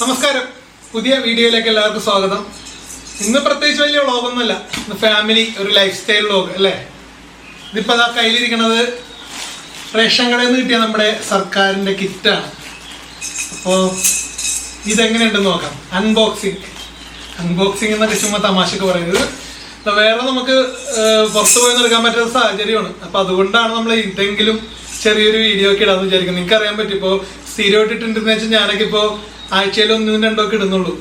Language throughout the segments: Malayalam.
നമസ്കാരം, പുതിയ വീഡിയോയിലേക്ക് എല്ലാവർക്കും സ്വാഗതം. ഇന്ന് പ്രത്യേകിച്ച് വലിയ വ്ളോഗൊന്നുമല്ല, ഇന്ന് ഫാമിലി ഒരു ലൈഫ് സ്റ്റൈൽ വ്ളോഗ് അല്ലേ. ഇതിപ്പോൾ അതാ കയ്യിലിരിക്കുന്നത് റേഷൻ കടയിൽ നിന്ന് കിട്ടിയ നമ്മുടെ സർക്കാരിൻ്റെ കിറ്റാണ്. അപ്പോൾ ഇതെങ്ങനെയുണ്ടെന്ന് നോക്കാം. അൺബോക്സിങ് എന്നൊക്കെ ചുമ്മാ തമാശക്ക് പറയുന്നത്. വേറെ നമുക്ക് പുറത്തു പോയി എടുക്കാൻ പറ്റുന്ന സാഹചര്യമാണ്. അപ്പോൾ അതുകൊണ്ടാണ് നമ്മൾ ഇതെങ്കിലും ചെറിയൊരു വീഡിയോ ഒക്കെ ഇടാന്ന് വിചാരിക്കുന്നത്. നിങ്ങൾക്ക് അറിയാൻ പറ്റും, ഇപ്പോൾ സ്ഥിരം ഇട്ടിട്ടുണ്ടെന്ന് വെച്ചാൽ ഞാനൊക്കെ ഇപ്പോൾ ആഴ്ചയിൽ 1-2 ഒക്കെ ഇടുന്നുള്ളൂ.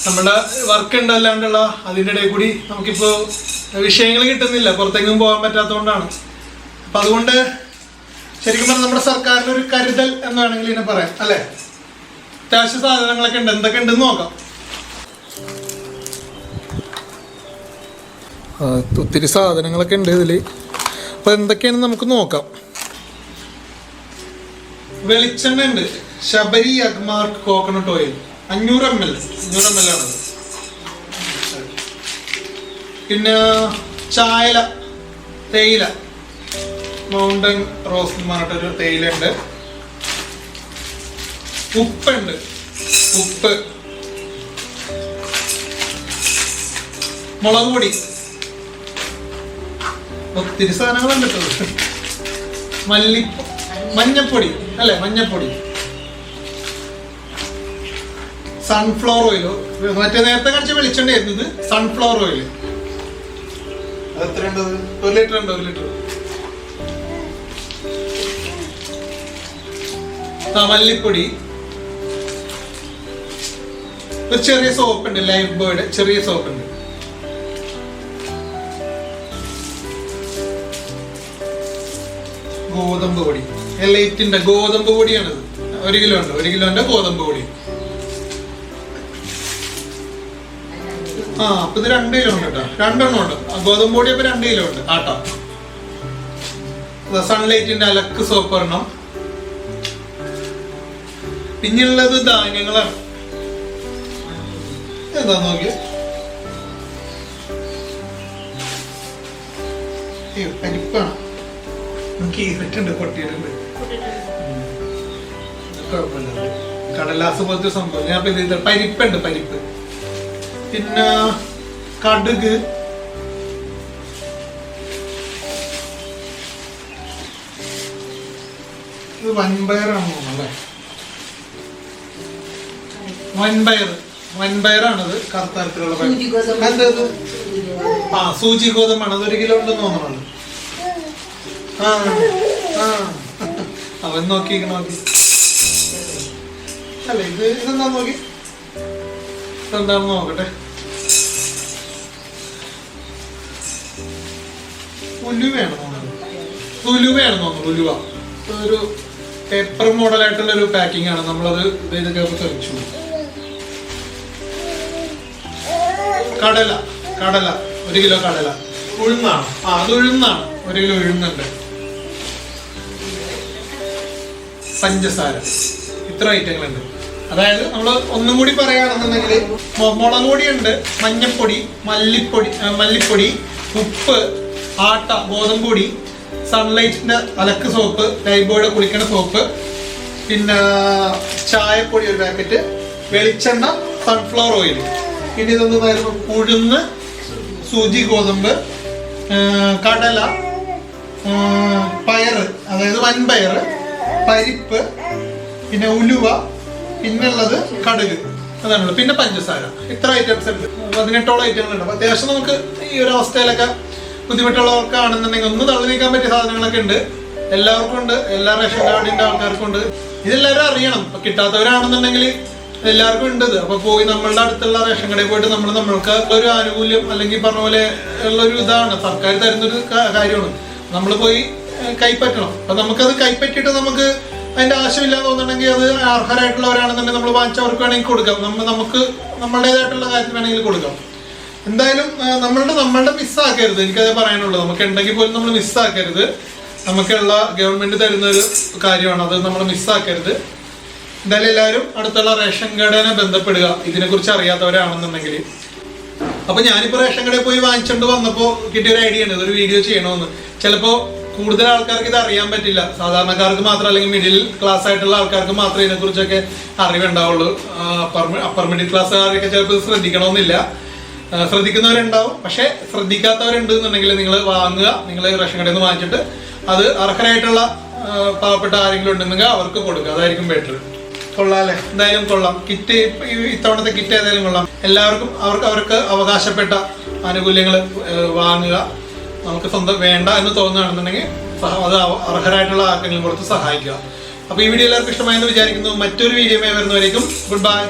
നമ്മുടെ വർക്ക് ഉണ്ടല്ലാണ്ടുള്ള അതിൻ്റെ ഇടയിൽ കൂടി നമുക്കിപ്പോൾ വിഷയങ്ങൾ കിട്ടുന്നില്ല, പുറത്തെങ്കിലും പോകാൻ പറ്റാത്തതുകൊണ്ടാണ്. അപ്പം അതുകൊണ്ട് ശരിക്കും പറഞ്ഞാൽ നമ്മുടെ സർക്കാരിൻ്റെ ഒരു കരുതൽ എന്ന് വേണമെങ്കിൽ ഇതിനെ പറയാം അല്ലേ. അത്യാവശ്യ സാധനങ്ങളൊക്കെ ഉണ്ട്, എന്തൊക്കെ ഉണ്ടെന്ന് നോക്കാം. ഒത്തിരി സാധനങ്ങളൊക്കെ ഉണ്ട് ഇതിൽ. അപ്പോൾ എന്തൊക്കെയാണെന്ന് നമുക്ക് നോക്കാം. വെളിച്ചെണ്ണ ഉണ്ട്, Sabari Agmark coconut oil 500 ml ആണത്. പിന്നെ ചായല, തേയില, മൗണ്ടൻ റോസ് എന്ന് പറഞ്ഞിട്ടൊരു തേയില ഉണ്ട്. ഉപ്പുണ്ട്, ഉപ്പ്, മുളക് പൊടി, ഒത്തിരി സാധനങ്ങളുണ്ട് കേട്ടോ. മഞ്ഞപ്പൊടി അല്ലേ, മഞ്ഞപ്പൊടി, സൺഫ്ലവർ ഓയിലോ, മറ്റേ നേരത്തെ കാണിച്ച വെളിച്ചെണ്ണ ആയിരുന്നു, ഇത് സൺഫ്ലവർ ഓയിൽ. അത് എത്ര ഉണ്ട്? 1 ലിറ്റർ ഉണ്ട്, 1 ലിറ്റർ. മല്ലിപ്പൊടി, ഒരു ചെറിയ സോപ്പ് ഉണ്ട്, ലൈഫ് ബോയുടെ ചെറിയ സോപ്പ് ഉണ്ട്. ഗോതമ്പ് പൊടി, എലൈറ്റിന്റെ ഗോതമ്പ് പൊടിയാണിത്. 1 കിലോ ഉണ്ട്, 1 കിലോന്റെ ഗോതമ്പ് പൊടി. അപ്പൊ ഇത് 2 കിലോ ഉണ്ട് കേട്ടോ, 2 എണ്ണം ഉണ്ട്. ഗോതമ്പ് പൊടി അപ്പൊ 2 കിലോ ഉണ്ട് ആട്ടോ. സൺലൈറ്റിന്റെ അലക്ക് സോപ്പ് ഒരെണ്ണം. പിന്നുള്ളത് ധാന്യങ്ങളാണ്. എന്താ നോക്കിയ പരിപ്പാണ്. നമുക്ക് ഈറിട്ടുണ്ട്, പൊട്ടിയിട്ടുണ്ട്. കുഴപ്പമില്ല, കടലാസ് പോലത്തെ സംഭവം. ഞാൻ ഇത് പരിപ്പുണ്ട്, പരിപ്പ്. പിന്നെ കടുക്, ഇത് വൻപയറാണ് തോന്നുന്നല്ലേ, വൻപയറാണത്. കറുത്തരത്തിലുള്ള പയർ. സൂചി ഗോതമ്പാണ്. അത് 1 കിലോ ഉണ്ടെന്ന് തോന്നുന്നുണ്ട്. അവൻ നോക്കി അല്ലേ, ഇതെന്താ നോക്കി, ഇതെന്താണെന്ന് നോക്കട്ടെ. ഉലുവയാണ് തോന്നുന്നു, ഉലുവ. ഒരു പേപ്പർ മോഡലായിട്ടുള്ള ഒരു പാക്കിംഗ് ആണ്. നമ്മളത് ഇതൊക്കെ തെളിച്ചു. കടല 1 കിലോ കടല. ഉഴുന്നാണ്, അത് ഉഴുന്നാണ്, 1 കിലോ ഉഴുന്നുണ്ട്. പഞ്ചസാര, ഇത്ര ഐറ്റങ്ങളുണ്ട്. അതായത് നമ്മൾ ഒന്നും കൂടി പറയുകയാണെന്നുണ്ടെങ്കിൽ മുളക് പൊടിയുണ്ട്, മഞ്ഞപ്പൊടി, മല്ലിപ്പൊടി, ഉപ്പ്, ആട്ട, ഗോതമ്പ് പൊടി, സൺലൈറ്റിന്റെ അലക്ക് സോപ്പ്, ലൈബോയുടെ കുളിക്കണ സോപ്പ്, പിന്നെ ചായപ്പൊടി 1 പാക്കറ്റ്, വെളിച്ചെണ്ണ, സൺഫ്ലവർ ഓയിൽ. പിന്നെ ഇതൊന്നും ഉഴുന്ന്, സൂചി ഗോതമ്പ്, കടല, പയറ് അതായത് വൻപയർ, പരിപ്പ്, പിന്നെ ഉലുവ, പിന്നുള്ളത് കടുക്, അതാണുള്ളത്. പിന്നെ പഞ്ചസാര. ഇത്ര ഐറ്റംസ് ഉണ്ട്, 18ഓളം ഐറ്റങ്ങളുണ്ട്. അപ്പോൾ അത്യാവശ്യം നമുക്ക് ഈ ഒരു അവസ്ഥയിലൊക്കെ ബുദ്ധിമുട്ടുള്ളവർക്കാണെന്നുണ്ടെങ്കിൽ ഒന്ന് തള്ളി നീക്കാൻ പറ്റിയ സാധനങ്ങളൊക്കെ ഉണ്ട്. എല്ലാവർക്കും ഉണ്ട്, എല്ലാ റേഷൻ കാർഡിന്റെ ആൾക്കാർക്കും ഉണ്ട്. ഇതെല്ലാവരും അറിയണം. ഇപ്പൊ കിട്ടാത്തവരാണെന്നുണ്ടെങ്കിൽ എല്ലാവർക്കും ഉണ്ട് ഇത്. അപ്പൊ പോയി നമ്മളുടെ അടുത്തുള്ള റേഷൻ കടയിൽ പോയിട്ട് നമ്മൾക്ക് ഒരു ആനുകൂല്യം അല്ലെങ്കിൽ പറഞ്ഞ പോലെ ഉള്ളൊരു ഇതാണ്, സർക്കാർ തരുന്നൊരു കാര്യമാണ്. നമ്മൾ പോയി കൈപ്പറ്റണം. അപ്പൊ നമുക്കത് കൈപ്പറ്റിയിട്ട് നമുക്ക് അതിന്റെ ആവശ്യമില്ലാന്ന് തോന്നുന്നുണ്ടെങ്കിൽ അത് അർഹരായിട്ടുള്ളവരാണെന്നുണ്ടെങ്കിൽ നമ്മൾ വാങ്ങിച്ചവർക്ക് വേണമെങ്കിൽ കൊടുക്കാം. നമുക്ക് നമ്മളുടേതായിട്ടുള്ള കാര്യത്തിൽ വേണമെങ്കിൽ കൊടുക്കാം. എന്തായാലും നമ്മളുടെ മിസ്സാക്കരുത്, എനിക്കത് പറയാനുള്ളത്. നമുക്ക് ഉണ്ടെങ്കിൽ പോലും നമ്മൾ മിസ്സാക്കരുത്. നമുക്കുള്ള ഗവൺമെന്റ് തരുന്ന ഒരു കാര്യമാണ്, അത് നമ്മൾ മിസ്സാക്കരുത്. എന്തായാലും എല്ലാവരും അടുത്തുള്ള റേഷൻ കടയെ ബന്ധപ്പെടുക, ഇതിനെക്കുറിച്ച് അറിയാത്തവരാണെന്നുണ്ടെങ്കിൽ. അപ്പൊ ഞാനിപ്പോ റേഷൻ കടയിൽ പോയി വാങ്ങിച്ചുകൊണ്ട് വന്നപ്പോൾ കിട്ടിയൊരു ഐഡിയ ഉണ്ട്, ഇതൊരു വീഡിയോ ചെയ്യണമെന്ന്. ചിലപ്പോൾ കൂടുതൽ ആൾക്കാർക്ക് ഇത് അറിയാൻ പറ്റില്ല. സാധാരണക്കാർക്ക് മാത്രം അല്ലെങ്കിൽ മിഡിൽ ക്ലാസ് ആയിട്ടുള്ള ആൾക്കാർക്ക് മാത്രമേ ഇതിനെക്കുറിച്ചൊക്കെ അറിവുണ്ടാവുള്ളൂ. അപ്പർ മിഡിൽ ക്ലാസ്സുകാരൊക്കെ ചിലപ്പോൾ ഇത് ശ്രദ്ധിക്കണമെന്നില്ല. ശ്രദ്ധിക്കുന്നവരുണ്ടാവും, പക്ഷെ ശ്രദ്ധിക്കാത്തവരുണ്ട് എന്നുണ്ടെങ്കിൽ നിങ്ങൾ വാങ്ങുക. നിങ്ങൾ റേഷൻ കടയിൽ നിന്ന് വാങ്ങിച്ചിട്ട് അത് അർഹരായിട്ടുള്ള പാവപ്പെട്ട ആരെങ്കിലും ഉണ്ടെങ്കിൽ അവർക്ക് കൊടുക്കുക. അതായിരിക്കും ബെറ്റർ. കൊള്ളാം അല്ലേ? എന്തായാലും കൊള്ളാം. കിറ്റ് ഇത്തവണത്തെ കിറ്റ് ഏതായാലും കൊള്ളാം. എല്ലാവർക്കും അവർക്ക് അവകാശപ്പെട്ട ആനുകൂല്യങ്ങൾ വാങ്ങുക. നമുക്ക് സ്വന്തം വേണ്ട എന്ന് തോന്നുകയാണെന്നുണ്ടെങ്കിൽ അത് അർഹരായിട്ടുള്ള ആർക്കെങ്കിലും കൊടുത്ത് സഹായിക്കുക. അപ്പോൾ ഈ വീഡിയോ എല്ലാവർക്കും ഇഷ്ടമായെന്ന് വിചാരിക്കുന്നു. മറ്റൊരു വീഡിയോയുമായി വരുന്നവരേക്കും ഗുഡ് ബൈ.